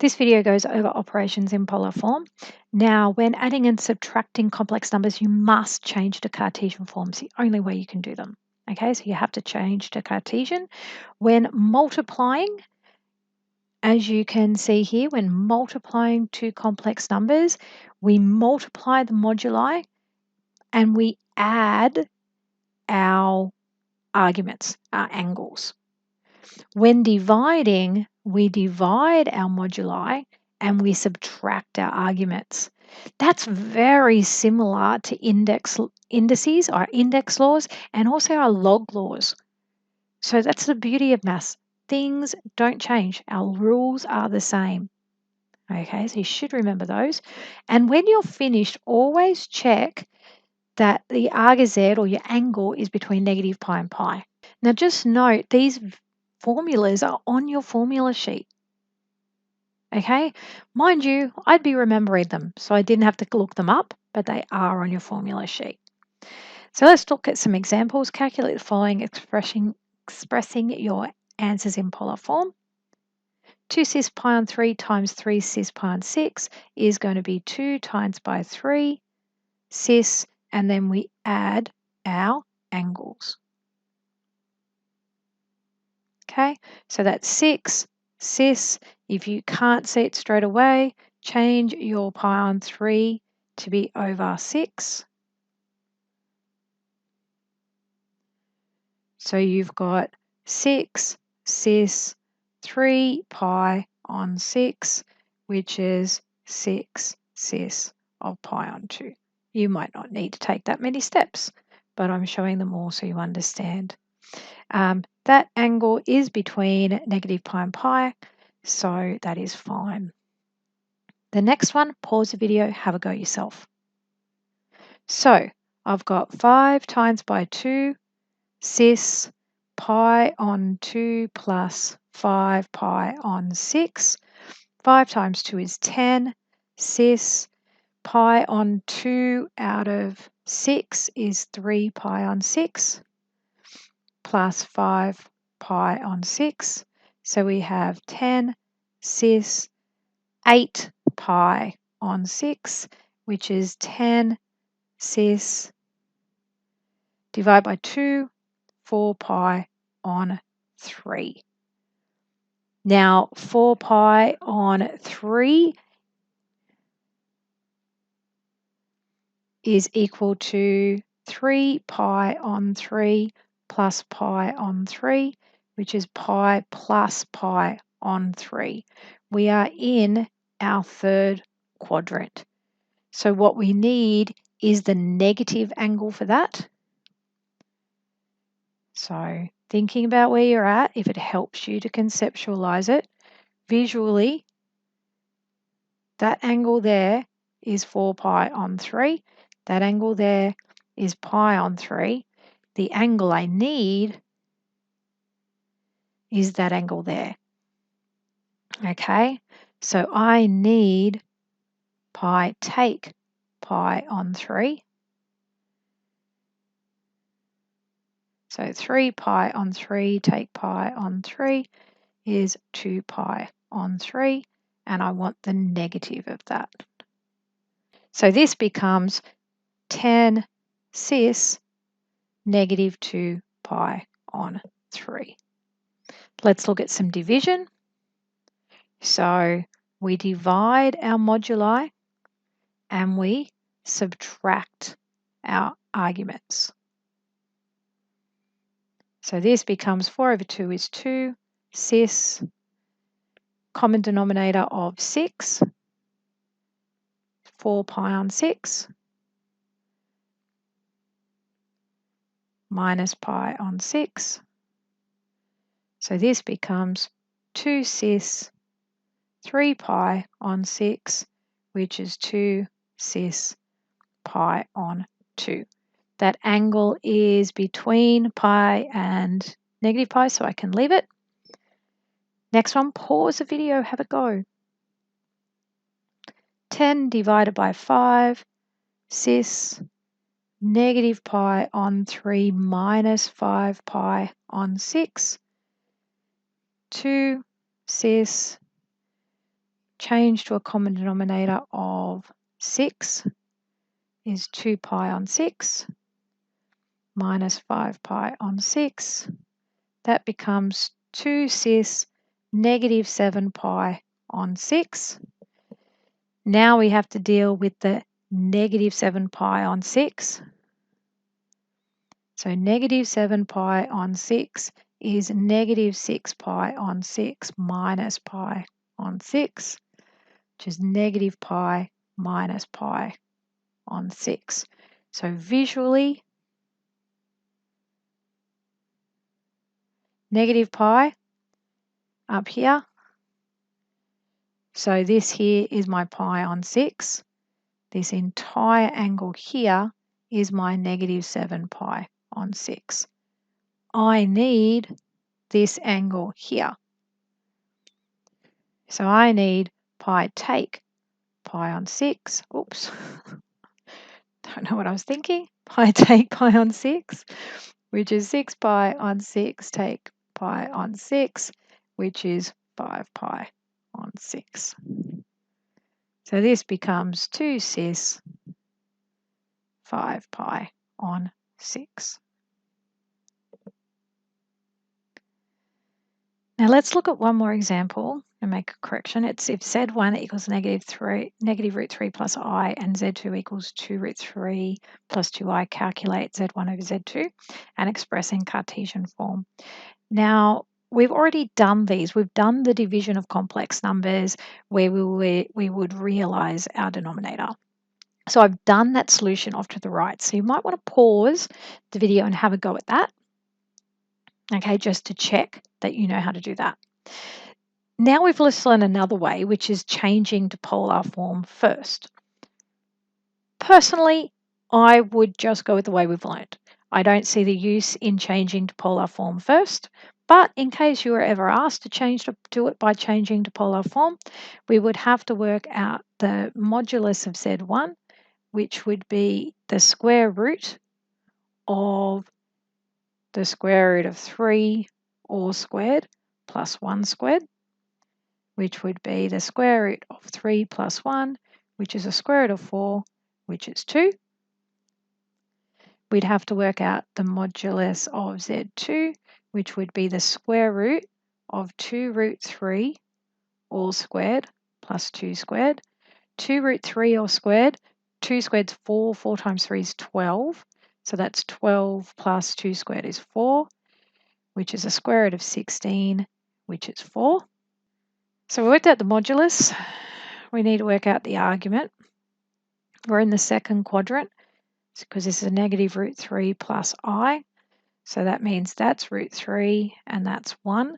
This video goes over operations in polar form. Now, when adding and subtracting complex numbers, you must change to Cartesian form. It's the only way you can do them. Okay, so you have to change to Cartesian. When multiplying, as you can see here, when multiplying two complex numbers, we multiply the moduli and we add our arguments, our angles. When dividing, we divide our moduli and we subtract our arguments. That's very similar to indices, our index laws, and also our log laws. So that's the beauty of maths. Things don't change. Our rules are the same. Okay, so you should remember those. And when you're finished, always check that the arg z or your angle is between negative pi and pi. Now just note these formulas are on your formula sheet. Okay, mind you, I'd be remembering them, so I didn't have to look them up, but they are on your formula sheet. So let's look at some examples. Calculate the following expressing your answers in polar form. 2 cis pi on 3 times 3 cis pi on 6 is going to be 2 times by 3 cis, and then we add our angles. Okay, so that's 6 cis. If you can't see it straight away, change your pi on 3 to be over 6. So you've got 6 cis 3 pi on 6, which is 6 cis of pi on 2. You might not need to take that many steps, but I'm showing them all so you understand. That angle is between negative pi and pi, so that is fine. The next one, pause the video, have a go yourself. So I've got 5 times by 2 cis pi on 2 plus 5 pi on 6. 5 times 2 is 10. Cis pi on 2 out of 6 is 3 pi on 6 plus 5 pi on 6. So we have 10 cis 8 pi on 6, which is 10 cis divide by 2, 4 pi on 3. Now, 4 pi on 3 is equal to 3 pi on 3 plus pi on 3, which is pi plus pi on 3. We are in our third quadrant. So what we need is the negative angle for that. So thinking about where you're at, if it helps you to conceptualize it, visually, that angle there is 4 pi on 3. That angle there is pi on 3. The angle I need is that angle there. Okay, so I need pi take pi on 3. So 3 pi on 3 take pi on 3 is 2 pi on 3, and I want the negative of that. So this becomes 10 cis negative 2 pi on 3. Let's look at some division. So we divide our moduli and we subtract our arguments. So this becomes 4 over 2 is 2 cis, common denominator of 6, 4 pi on 6, minus pi on 6. So this becomes 2 cis 3 pi on 6, which is 2 cis pi on 2. That angle is between pi and negative pi, so I can leave it. Next one, pause the video, have a go. 10 divided by 5, cis negative pi on 3 minus 5 pi on 6, 2 cis change to a common denominator of 6 is 2 pi on 6 minus 5 pi on 6. That becomes 2 cis negative 7 pi on 6. Now we have to deal with the negative 7 pi on 6. So negative 7 pi on 6 is negative 6 pi on 6 minus pi on 6, which is negative pi minus pi on 6. So visually, negative pi up here. So this here is my pi on 6. This entire angle here is my negative 7 pi on 6. I need this angle here. So I need pi take pi on 6. Oops. Don't know what I was thinking. Pi take pi on 6, which is 6 pi on 6 take pi on 6, which is 5 pi on 6. So this becomes 2 cis 5 pi on 6. Now let's look at one more example and make a correction. It's if z1 equals negative root 3 plus I and z2 equals 2 root 3 plus 2i, calculate z1 over z2 and express in Cartesian form. Now, we've already done these. We've done the division of complex numbers where we would realize our denominator. So I've done that solution off to the right. So you might want to pause the video and have a go at that. Okay, just to check that you know how to do that. Now we've learned another way, which is changing to polar form first. Personally, I would just go with the way we've learned. I don't see the use in changing to polar form first, but in case you were ever asked to do it by changing to polar form, we would have to work out the modulus of z1, which would be the square root of the square root of 3 all squared plus 1 squared, which would be the square root of 3 plus 1, which is a square root of 4, which is 2. We'd have to work out the modulus of z2, which would be the square root of 2 root 3 all squared plus 2 squared. 2 root 3 all squared, 2 squared is 4, 4 times 3 is 12. So that's 12 plus 2 squared is 4, which is a square root of 16, which is 4. So we worked out the modulus. We need to work out the argument. We're in the second quadrant because this is a negative root 3 plus I. So that means that's root 3 and that's 1.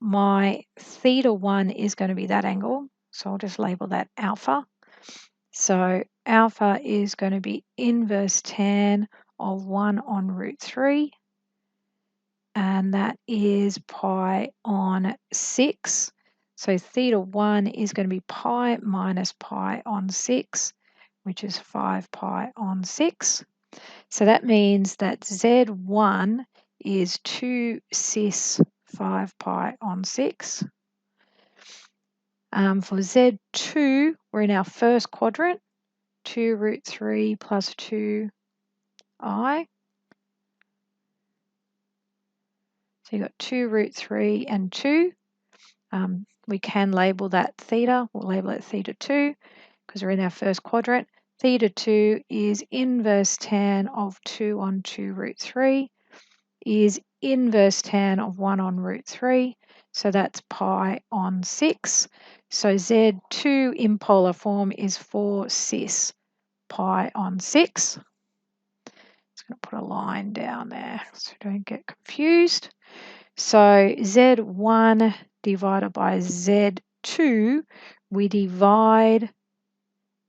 My theta 1 is going to be that angle. So I'll just label that alpha. So alpha is going to be inverse tan of 1 on root 3. And that is pi on 6. So theta 1 is going to be pi minus pi on 6, which is 5 pi on 6. So that means that Z1 is 2 cis 5 pi on 6. For Z2, we're in our first quadrant, 2 root 3 plus 2i. So you've got 2 root 3 and 2. We can label that theta. We'll label it theta 2 because we're in our first quadrant. Theta 2 is inverse tan of 2 on 2 root 3 is inverse tan of 1 on root 3. So that's pi on 6. So Z2 in polar form is 4 cis pi on 6. Just going to put a line down there so don't get confused. So Z1 divided by Z2, we divide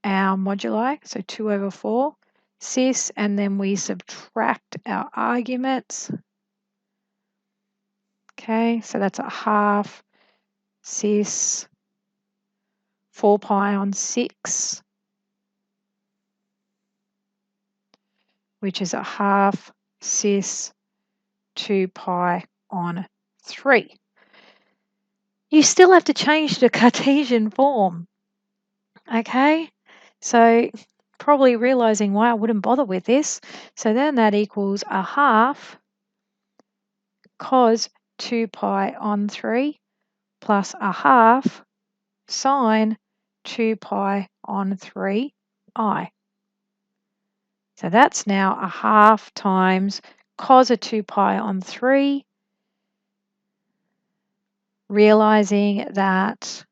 our moduli, so 2 over 4 cis, and then we subtract our arguments. Okay, so that's a half cis 4 pi on 6, which is a half cis 2 pi on 3. you still have to change the Cartesian form. Okay, so probably realizing why I wouldn't bother with this. So then that equals a half cos 2 pi on 3 plus a half sine 2 pi on 3i. So that's now a half times cos of 2 pi on 3, realizing that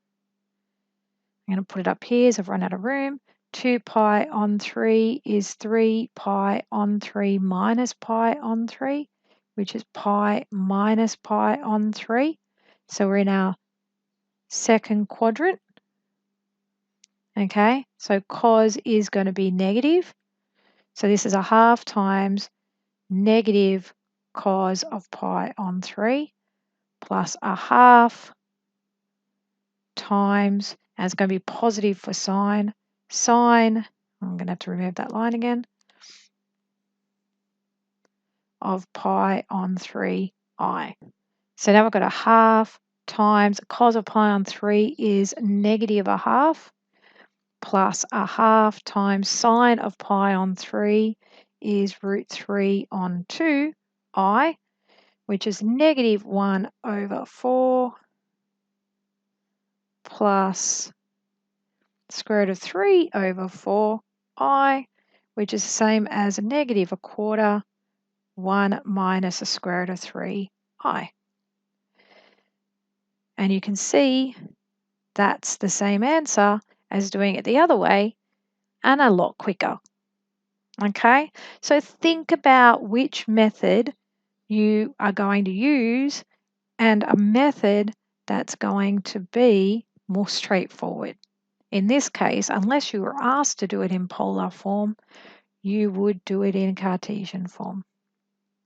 I'm going to put it up here as I've run out of room. 2 pi on 3 is 3 pi on 3 minus pi on 3, which is pi minus pi on 3. So we're in our second quadrant. Okay, so cos is going to be negative. So this is a half times negative cos of pi on 3 plus a half times, and it's going to be positive for sine, I'm going to have to remove that line again, of pi on 3i. So now we've got a half times cos of pi on 3 is negative a half plus a half times sine of pi on 3 is root 3 on 2i, which is negative 1 over 4 plus square root of 3 over 4i, which is the same as a negative a quarter, 1 minus the square root of 3i. And you can see that's the same answer as doing it the other way and a lot quicker. Okay, so think about which method you are going to use and a method that's going to be more straightforward. In this case, unless you were asked to do it in polar form, you would do it in Cartesian form.